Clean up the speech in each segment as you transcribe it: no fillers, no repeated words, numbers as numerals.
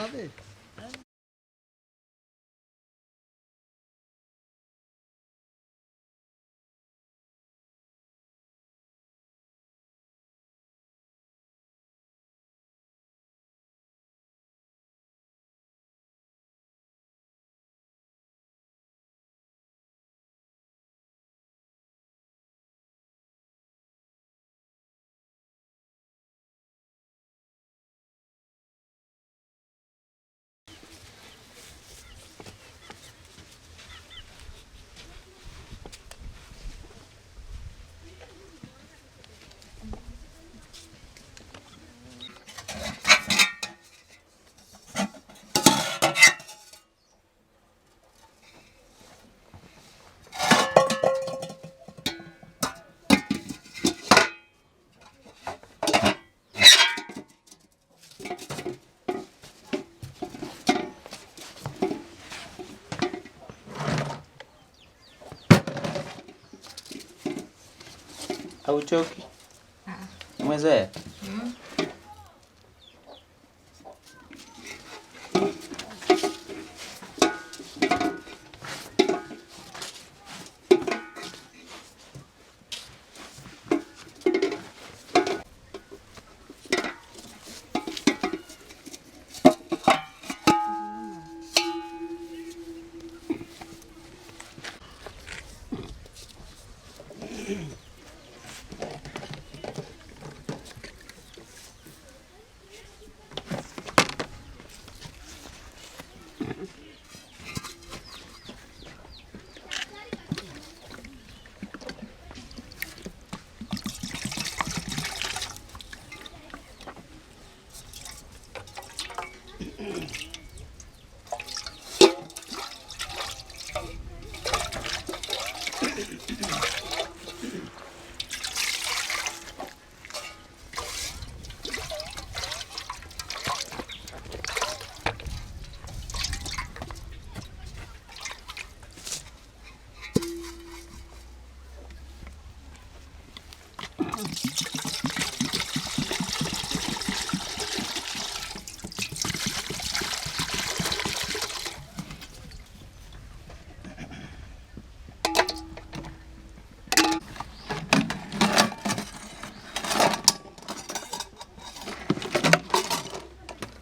babe. Hauchoki? Umezoea?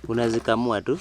Unazikamua tu.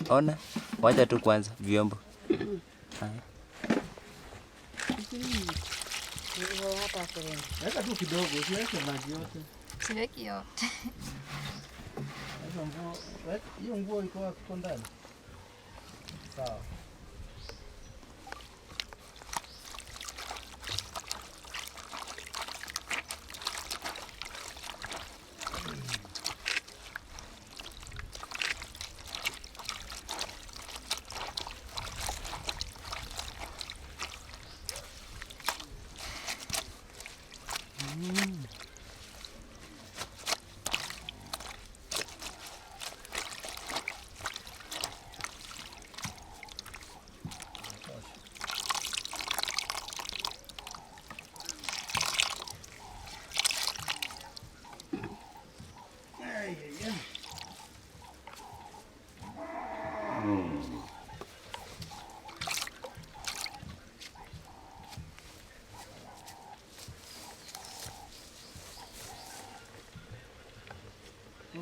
Ona, wacha tu kwanza vyombo. Weka tu kidogo, usiweke maji yote. Siweki yote. Hiyo nguo iko ndani. Sawa.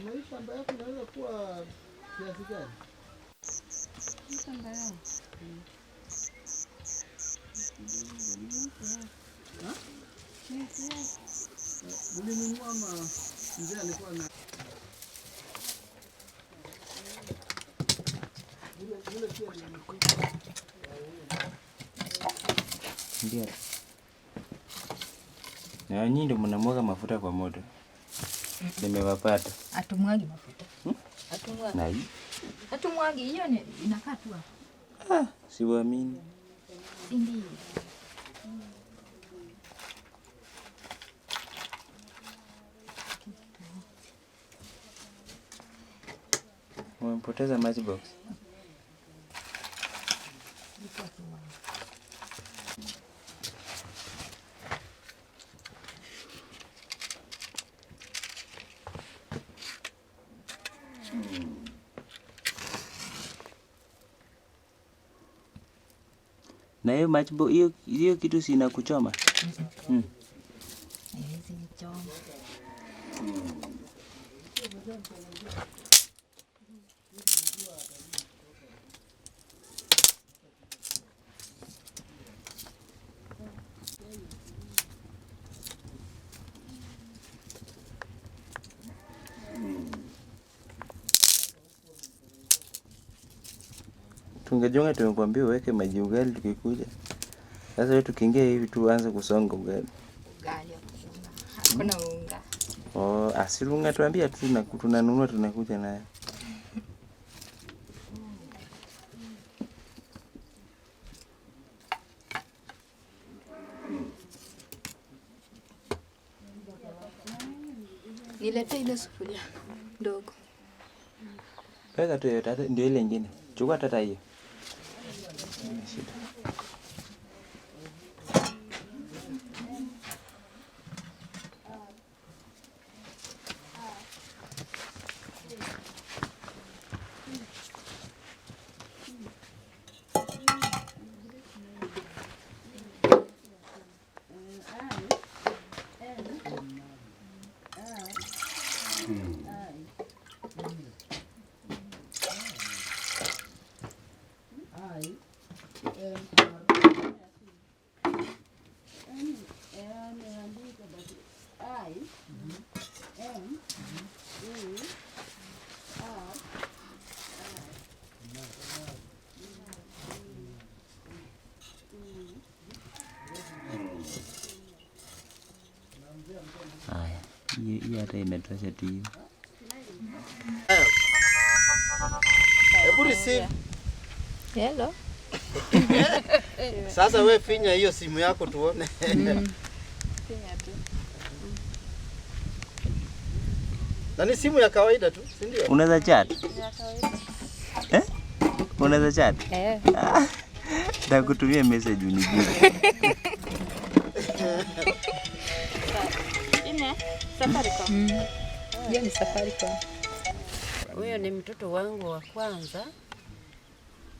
Maisha ambayo inaweza kuwa kiasi gani? Shamba yangu. Ulinunua mzee alikuwa na ndio. Na nyinyi ndio mnamwaga mafuta kwa moto. Nimewapata. Atumwagi mafuta. Atumwagi. Na hii? Atumwagi hiyo ni inakaa tu hapo. Ah, siwaamini. Ndio. Umepoteza match box. Na hiyo match box hiyo kitu sina kuchoma. Hizi ni choma. Tungejonga tumekuambia uweke maji ugali tukikuja. Sasa wewe tukiingia hivi tuanze kusonga ugali. Ugali hakuna unga. Oh, asirunga tuambia tu tunanunua tunakuja naye. Nilete ile sufuria ndogo. Peka tu yote ndio ile nyingine. Chukua tata hiyo. Haya, hii hata imetosha tu hiyo. Hebu receive. Hello. Sasa wewe finya hiyo simu yako tuone. Finya tu. Na ni simu ya kawaida tu, si ndio? Unaweza chat? Ya kawaida. Unaweza chat? Nitakutumia message unijibu. Ine Safaricom. Hiyo ni Safaricom. Huyo ni mtoto wangu wa kwanza.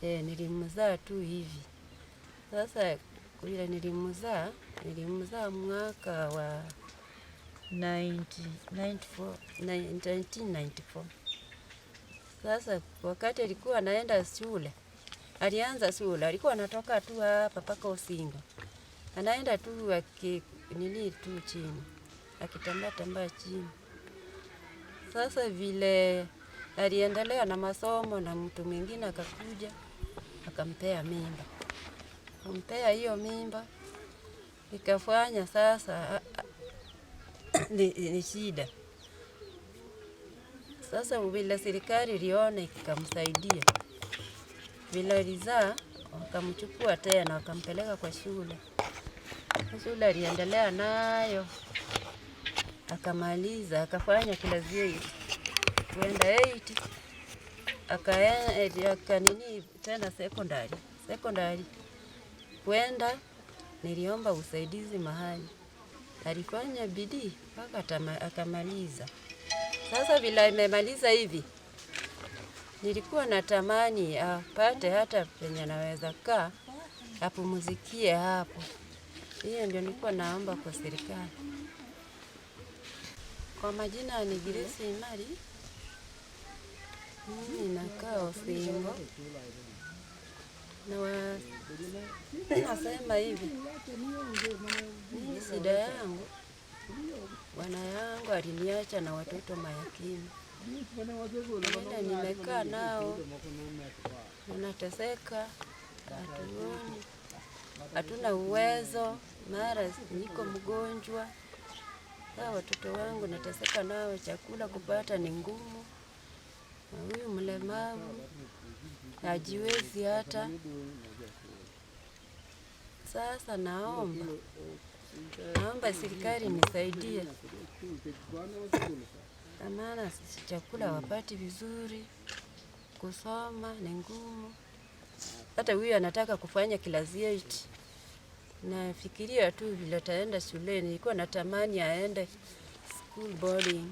Nilimzaa tu hivi. Sasa yule nilimzaa mwaka wa 1994. Sasa wakati alikuwa anaenda shule, alianza shule, alikuwa anatoka tu hapa paka Usingo. Anaenda tu tu chini, akitambaa chini. Sasa vile aliendelea na masomo na mtu mwingine akakuja akampea mimba. Kumpea hiyo mimba ikafanya sasa ni shida. Sasa vile serikali iliona ikamsaidia, vile alizaa wakamchukua tena wakampeleka kwa shule. Shule aliendelea nayo akamaliza, akafanya class 8 kwenda 8 akanini tena secondary kwenda. Niliomba usaidizi mahali, alifanya bidii mpaka akamaliza. Sasa vile imemaliza hivi, nilikuwa natamani apate hata penye naweza kaa apumzikie hapo. Hiyo ndio nilikuwa naomba kwa serikali. Kwa majina ni Grace Imari, Inakaa Usingo na nasema hivi, mimi shida yangu, bwana yangu aliniacha na watoto mayatima. Mimi nimekaa nao, tunateseka, hatuoni, hatuna uwezo, mara niko mgonjwa. Hawa watoto wangu nateseka nao, chakula kupata ni ngumu. Huyu mlemavu hajiwezi hata. Sasa naomba serikali nisaidie, maana chakula wapati vizuri, kusoma ni ngumu. Hata huyu anataka kufanya class 8. Nafikiria tu vile ataenda shuleni, nilikuwa natamani aende school boarding.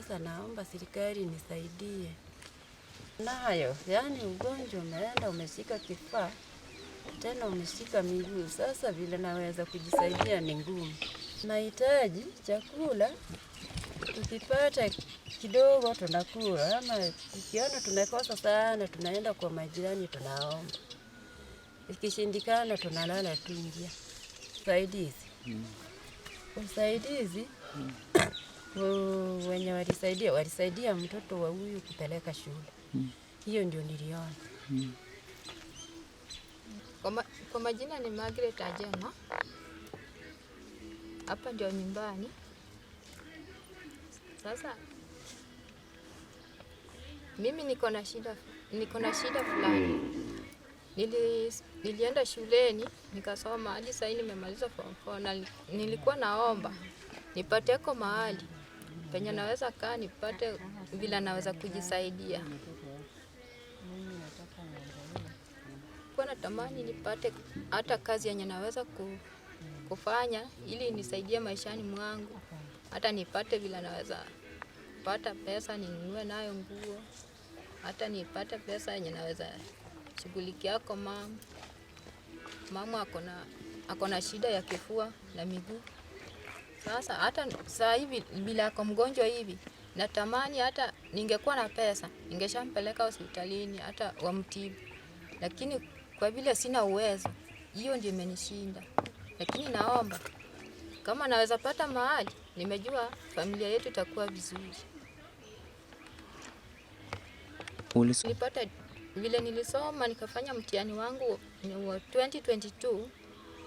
Sasa naomba serikali nisaidie. Nayo, yani ugonjwa umeenda umeshika kifaa, tena umeshika miguu. Sasa vile naweza kujisaidia ni ngumu. Nahitaji chakula, tukipata kidogo tunakula, ama ukiona tumekosa sana tunaenda kwa majirani tunaomba. Ikishindikana tunalala tu njia. Usaidizi. Wenye walisaidia mtoto wa huyu kupeleka shule. Hiyo ndio niliona. Kwa majina ni Margaret Ajema. Hapa ndio nyumbani. Sasa mimi niko na shida fulani. Nilienda shuleni nikasoma hadi sasa nimemaliza form 4. Nilikuwa naomba nipateko mahali penye naweza kaa, nipate vile naweza kujisaidia. Kwa natamani nipate hata kazi yenye naweza kufanya ili nisaidie maishani mwangu. Hata nipate vile naweza kupata pesa ninunue nayo nguo. Hata nipate pesa yenye naweza shughulikia kwa mama ako na shida ya kifua na miguu. Sasa hata saa hivi bila ako mgonjwa hivi, natamani hata ningekuwa na pesa ningeshampeleka hospitalini hata wamtibu. Lakini kwa vile sina uwezo, hiyo ndio imenishinda. Lakini naomba kama naweza pata mahali, nimejua familia yetu itakuwa vizuri. Nilipata vile nilisoma nikafanya mtihani wangu wa 2022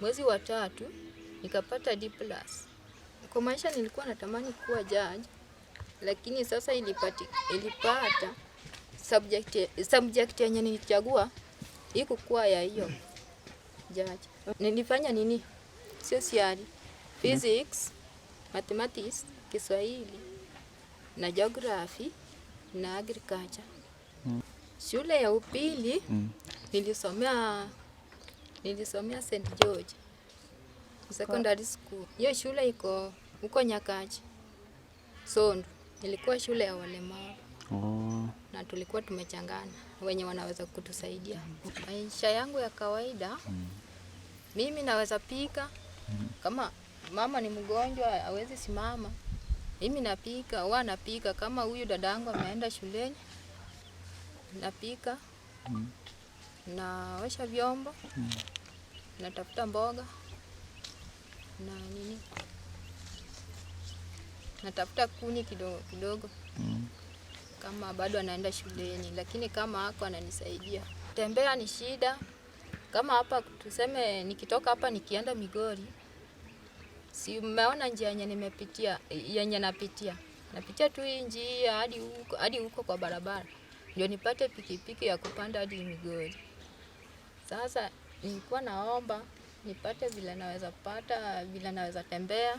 mwezi wa 3 nikapata D+. Kwa maisha nilikuwa natamani kuwa judge, lakini sasa ilipata subject yenye nilichagua ikuwa ya hiyo judge. Nilifanya nini? Social, physics, mathematics, Kiswahili na geography na agriculture. Shule ya upili nilisomea St. George Secondary School. Hiyo shule iko huko Nyakaji, Sondu. Ilikuwa shule ya walemavu. Na tulikuwa tumechangana wenye wanaweza kutusaidia. Maisha yangu ya kawaida, mimi naweza pika. Kama mama ni mgonjwa hawezi simama, mimi napika, napika. Kama huyu dadangu ameenda shuleni, napika, naosha vyombo, natafuta mboga, na nini, natafuta kuni kidogo. Kama bado anaenda shuleni, lakini kama hako ananisaidia. Tembea ni shida. Kama hapa tuseme nikitoka hapa nikienda Migori, si umeona njia yenye nimepitia, yenye napitia. Napitia tu hii njia hadi huko kwa barabara. Ndio nipate pikipiki ya kupanda hadi Migori. Sasa nilikuwa naomba nipate vile naweza tembea.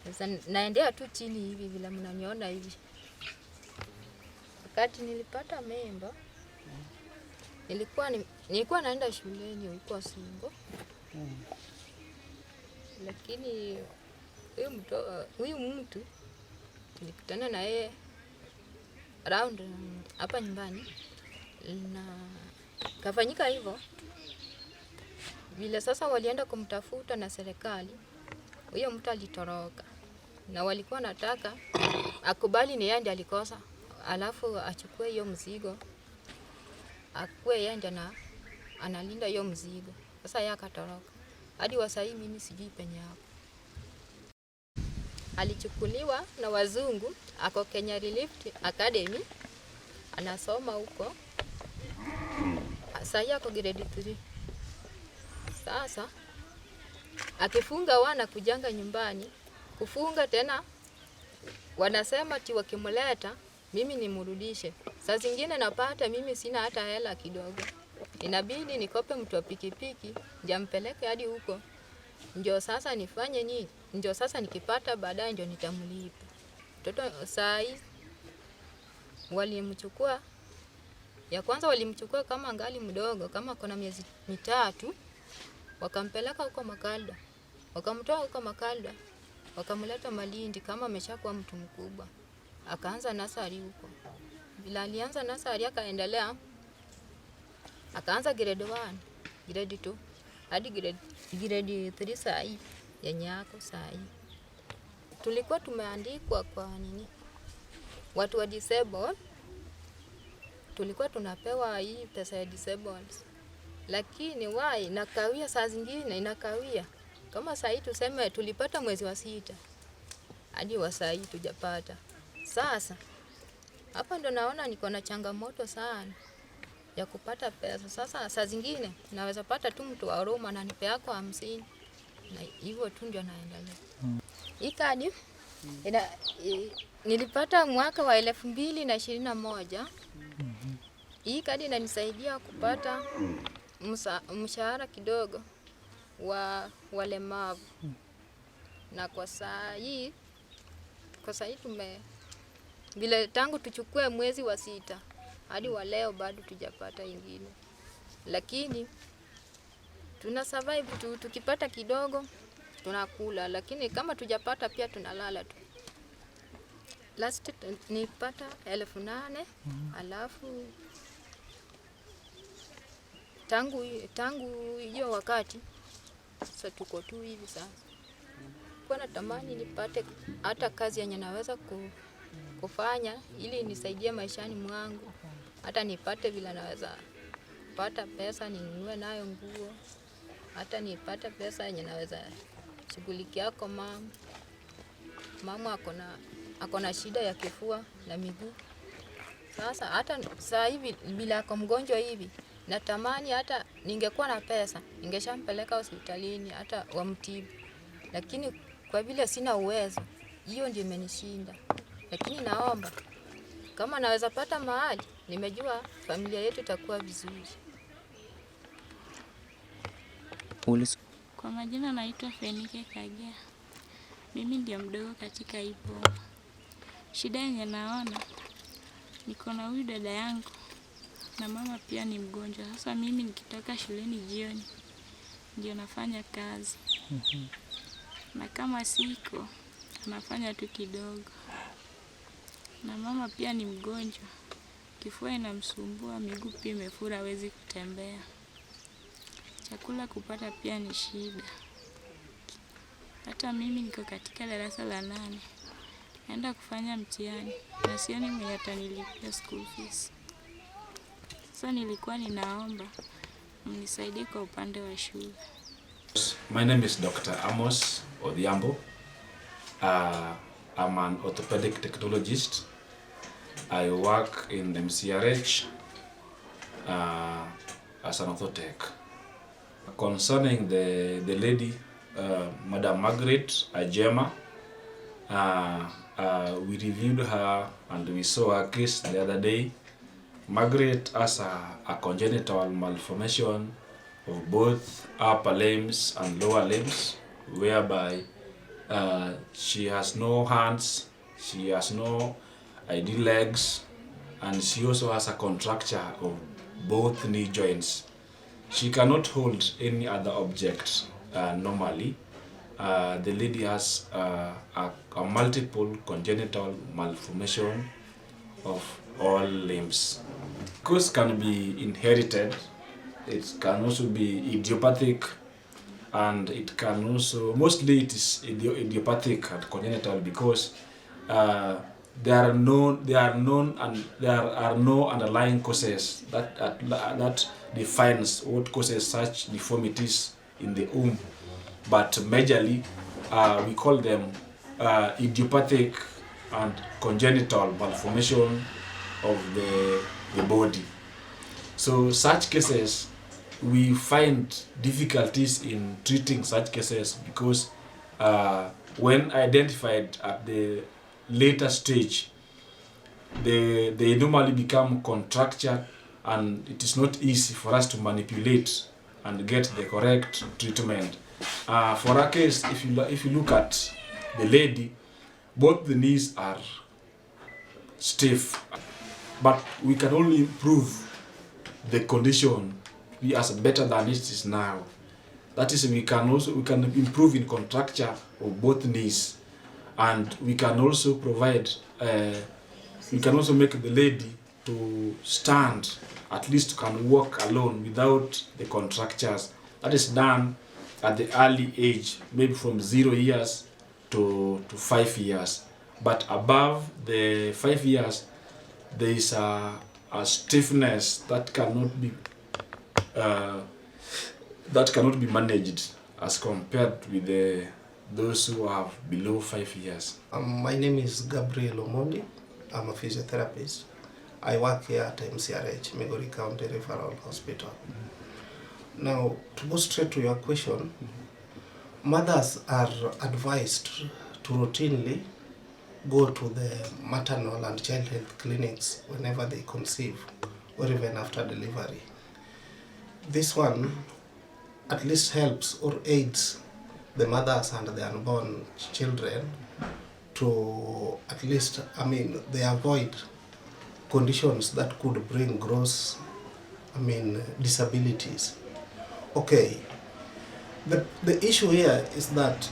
Sasa naendea tu chini hivi vile mnaniona hivi. Wakati nilipata mimba, nilikuwa naenda shuleni huko Singo. Lakini huyu mtu tulikutana na yeye around hapa nyumbani, na kafanyika hivyo. Vile sasa walienda kumtafuta na serikali, huyo mtu alitoroka. na walikuwa nataka akubali ni yeye ndiye alikosa, alafu achukue hiyo mzigo, akue yeye ndiye analinda hiyo mzigo. Sasa yeye akatoroka. Hadi wasai mimi sijui penye hapo. Alichukuliwa na wazungu, ako Kenya Relief Academy, anasoma huko. Sasa ako grade 3. Sasa akifunga wana kujanga nyumbani, kufunga tena wanasema ati wakimleta mimi nimrudishe. Saa zingine napata mimi sina hata hela kidogo. Inabidi nikope mtu wa pikipiki ndio ampeleke hadi huko. Ndio sasa nifanye nini? Ndio sasa nikipata baadaye ndio nitamlipa. Mtoto saa hii walimchukua, ya kwanza walimchukua kama angali mdogo, kama kuna miezi 3, wakampeleka huko Makalda. Wakamtoa huko Makalda, wakamleta Malindi kama ameshakuwa mtu mkubwa. Akaanza nasari huko. Bila alianza nasari akaendelea, akaanza grade 1, grade 2, hadi grade 3 saa hii yenye yako saa hii. Tulikuwa tumeandikwa kwa nini? Watu wa disabled tulikuwa tunapewa hii pesa ya disabled. Lakini wai nakawia, saa zingine inakawia. Kama saa hii tuseme tulipata mwezi wa 6. Hadi wa saa hii tujapata. Sasa hapa ndo naona niko na changamoto sana ya kupata pesa. Sasa saa zingine naweza pata tu mtu wa Roma na nipe yako 50. Na hivyo tu ndio naendelea. Hii kadi nilipata mwaka wa 2021. Hii kadi inanisaidia kupata mshahara kidogo wa walemavu. Na kwa saa hii bila tangu tuchukue mwezi wa 6 hadi wa leo bado tujapata ingine. Lakini tuna survive tu, tukipata kidogo tunakula, lakini kama tujapata pia tunalala tu. Last nipata 8,000, alafu tangu hiyo wakati sasa tuko tu hivi sasa. Kwa natamani nipate hata kazi yenye naweza kufanya ili nisaidie maishani mwangu. Hata nipate vile naweza pata pesa ninunue nayo nguo. Hata nipate pesa yenye naweza shughulikia kwa mama. Mama ako na shida ya kifua na miguu. Sasa hata saa hivi bila kwa mgonjwa hivi natamani hata ningekuwa na pesa ningeshampeleka hospitalini hata wamtibu. Lakini kwa vile sina uwezo, hiyo ndio imenishinda. Lakini naomba kama naweza pata mahali, nimejua familia yetu itakuwa vizuri. Kwa majina naitwa Fenike Kagea. Mimi ndio mdogo katika hii boma. Shida yenye naona, niko na huyu dada yangu na mama pia ni mgonjwa. Sasa mimi nikitoka shuleni jioni ndio nafanya kazi. Na kama siko, nafanya tu kidogo. Na mama pia ni mgonjwa. Kifua inamsumbua, miguu pia imefura, hawezi kutembea. Chakula kupata pia ni shida. Hata mimi niko katika darasa la 8. Naenda kufanya mtihani na sioni mwenye atanilipia school fees. Sasa nilikuwa ninaomba mnisaidie kwa upande wa shule. My name is Dr. Amos Odhiambo. I'm an orthopedic technologist. I work in MCRH as an orthotech. Concerning the lady, Madam Margaret Ajema, we reviewed her and we saw her case the other day. Margaret has a congenital malformation of both upper limbs and lower limbs, whereby she has no hands, she has no ideal legs, and she also has a contracture of both knee joints. She cannot hold any other object normally. The lady has a multiple congenital malformation of all limbs. Cause can be inherited. It can also be idiopathic, and it can also, mostly it is idiopathic and congenital, because there are no underlying causes that defines what causes such deformities in the womb, but majorly we call them idiopathic and congenital malformation of the body. So such cases, we find difficulties in treating such cases because when identified at the later stage, they normally become contracture, and it is not easy for us to manipulate and get the correct treatment. For our case, if you look at the lady, both the knees are stiff, but we can only improve the condition to be as better than it is now. That is, we can improve in contracture of both knees, and we can also provide we can also make the lady to stand, at least can walk alone without the contractures. That is done at the early age, maybe from 0 years to 5 years. But above the 5 years, there is a stiffness that cannot be managed as compared with those who have below 5 years. My name is Gabriel Omondi. I'm a physiotherapist. I work here at MCRH, Migori County Referral Hospital. Now, to go straight to your question, mothers are advised to routinely go to the maternal and child health clinics whenever they conceive or even after delivery. This one at least helps or aids the mothers and the unborn children to at least, they avoid conditions that could bring gross, disabilities. Okay, the issue here is that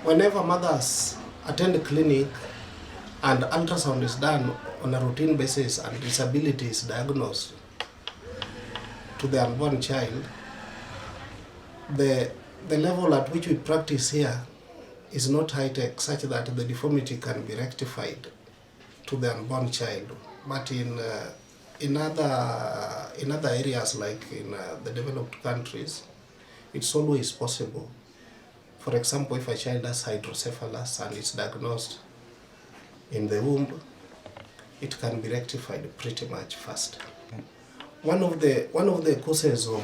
whenever mothers attend a clinic and ultrasound is done on a routine basis and disability is diagnosed to the unborn child, the level at which we practice here is not high-tech, such that the deformity can be rectified to the unborn child. But in other areas, like in the developed countries, it's always possible. For example, if a child has hydrocephalus and it's diagnosed in the womb, it can be rectified pretty much fast. One of the causes of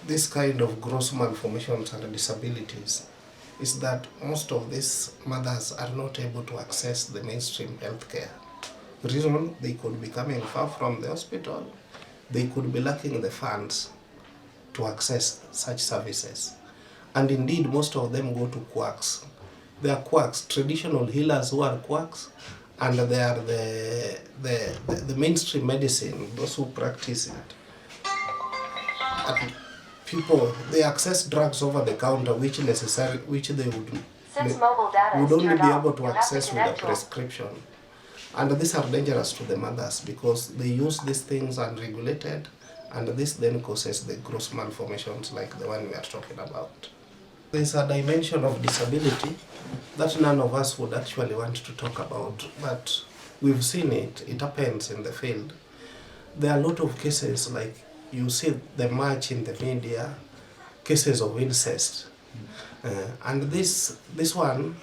this kind of gross malformations and disabilities is that most of these mothers are not able to access the mainstream healthcare. The reason, they could be coming far from the hospital, they could be lacking the funds to access such services. And indeed, most of them go to quacks. They are quacks, traditional healers who are quacks, and they are the mainstream medicine, those who practice it. And people, they access drugs over the counter, which they would only be able to access with a prescription. And these are dangerous to the mothers because they use these things unregulated, and this then causes the gross malformations like the one we are talking about. There's a dimension of disability that none of us would actually want to talk about, but we've seen it. It happens in the field. There are a lot of cases, like you see them much in the media, cases of incest. And this one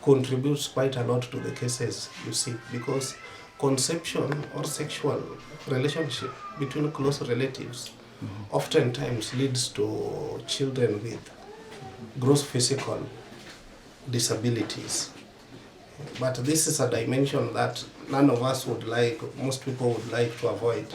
contributes quite a lot to the cases you see, because conception or sexual relationship between close relatives oftentimes leads to children with gross physical disabilities. But this is a dimension that none of us would like, most people would like to avoid.